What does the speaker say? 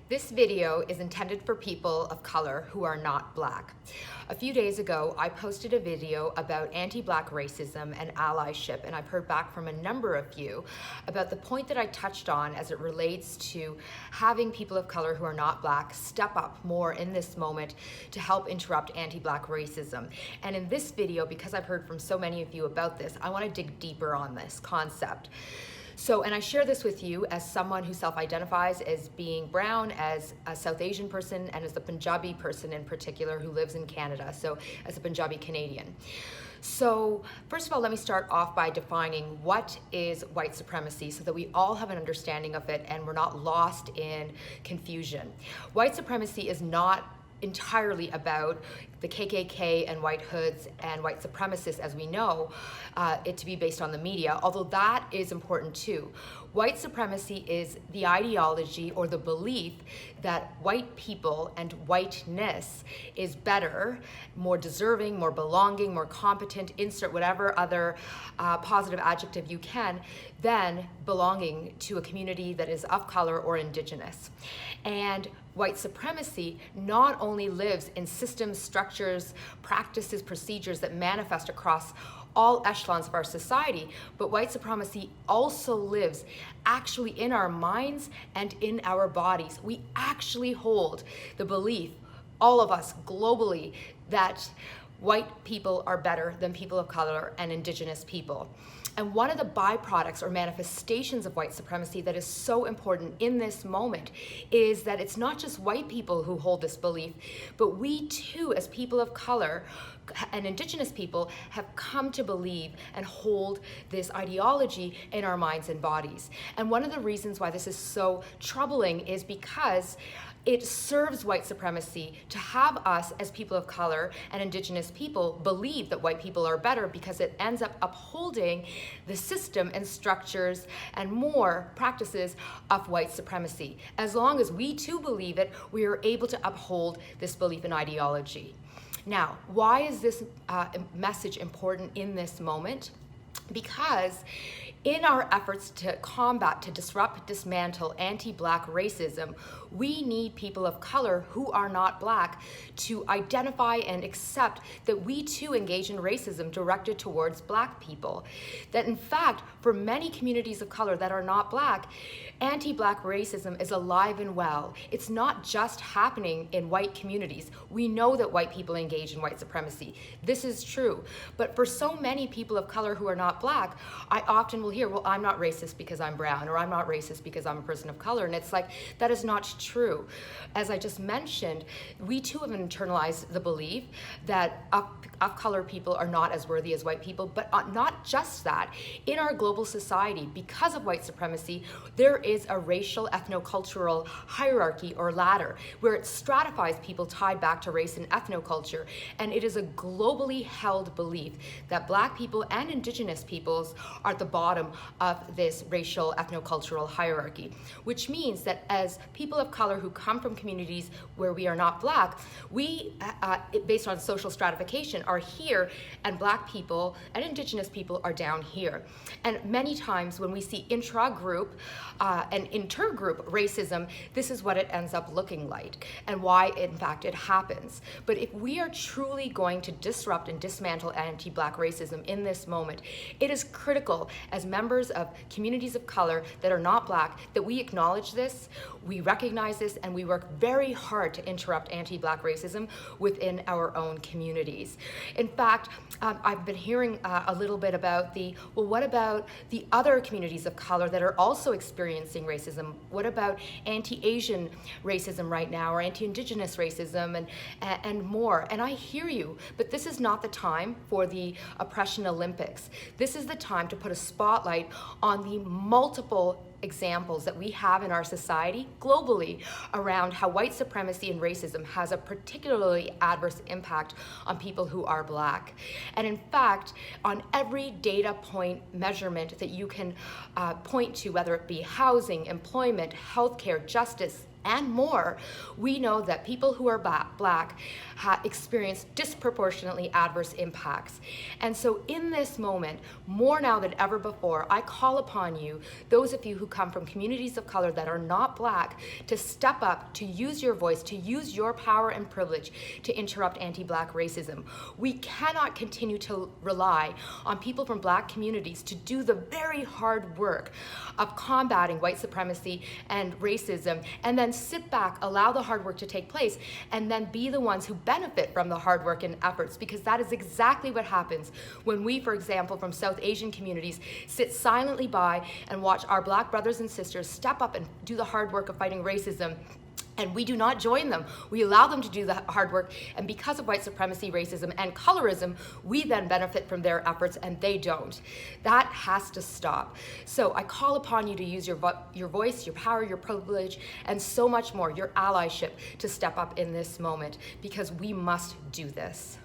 This video is intended for people of color who are not Black. A few days ago, I posted a video about anti-Black racism and allyship, and I've heard back from a number of you about the point that I touched on as it relates to having people of color who are not Black step up more in this moment to help interrupt anti-Black racism. And in this video, because I've heard from so many of you about this, I want to dig deeper on this concept. And I share this with you as someone who self-identifies as being brown, as a South Asian person, and as a Punjabi person in particular who lives in Canada, so as a Punjabi Canadian. So first of all, let me start off by defining what is white supremacy so that we all have an understanding of it and we're not lost in confusion. White supremacy is not entirely about the KKK and white hoods and white supremacists as we know it to be based on the media, although that is important too. White supremacy is the ideology or the belief that white people and whiteness is better, more deserving, more belonging, more competent, insert whatever other positive adjective you can, than belonging to a community that is of color or indigenous. And white supremacy not only lives in systems, structures, practices, procedures that manifest across all echelons of our society, but white supremacy also lives actually in our minds and in our bodies. We actually hold the belief, all of us globally, that white people are better than people of color and indigenous people. And one of the byproducts or manifestations of white supremacy that is so important in this moment is that it's not just white people who hold this belief, but we too, as people of color and indigenous people, have come to believe and hold this ideology in our minds and bodies. And one of the reasons why this is so troubling is because it serves white supremacy to have us as people of color and indigenous people believe that white people are better, because it ends up upholding the system and structures and more practices of white supremacy. As long as we too believe it, we are able to uphold this belief and ideology. Now, why is this message important in this moment? Because in our efforts to combat, to disrupt, dismantle anti-Black racism, we need people of color who are not Black to identify and accept that we too engage in racism directed towards Black people. That in fact, for many communities of color that are not Black, anti-Black racism is alive and well. It's not just happening in white communities. We know that white people engage in white supremacy. This is true. But for so many people of color who are not Black, I often will hear, well, I'm not racist because I'm brown, or I'm not racist because I'm a person of color. And it's like, that is not true. As I just mentioned, we too have internalized the belief that of color people are not as worthy as white people, but not just that. In our global society, because of white supremacy, there is a racial ethnocultural hierarchy or ladder where it stratifies people tied back to race and ethnoculture. And it is a globally held belief that Black people and indigenous peoples are at the bottom of this racial ethnocultural hierarchy, which means that as people of color who come from communities where we are not Black, we, based on social stratification, are here, and Black people and indigenous people are down here. And many times when we see intra-group and inter-group racism, this is what it ends up looking like and why in fact it happens. But if we are truly going to disrupt and dismantle anti-Black racism in this moment, it is critical as members of communities of color that are not Black that we acknowledge this, we recognize this, and we work very hard to interrupt anti-Black racism within our own communities. In fact, I've been hearing a little bit about well, what about the other communities of color that are also experiencing racism? What about anti-Asian racism right now, or anti-indigenous racism, and more? And I hear you, but this is not the time for the oppression Olympics. This is the time to put a spotlight on the multiple examples that we have in our society globally around how white supremacy and racism has a particularly adverse impact on people who are Black. And in fact, on every data point measurement that you can point to, whether it be housing, employment, healthcare, justice, and more, we know that people who are Black experience disproportionately adverse impacts. And so in this moment, more now than ever before, I call upon you, those of you who come from communities of color that are not Black to step up, to use your voice, to use your power and privilege to interrupt anti-Black racism. We cannot continue to rely on people from Black communities to do the very hard work of combating white supremacy and racism, and then sit back, allow the hard work to take place, and then be the ones who benefit from the hard work and efforts, because that is exactly what happens when we, for example, from South Asian communities, sit silently by and watch our Black brothers and sisters step up and do the hard work of fighting racism. And we do not join them. We allow them to do the hard work. And because of white supremacy, racism, and colorism, we then benefit from their efforts and they don't. That has to stop. So I call upon you to use your voice, your power, your privilege, and so much more, your allyship, to step up in this moment, because we must do this.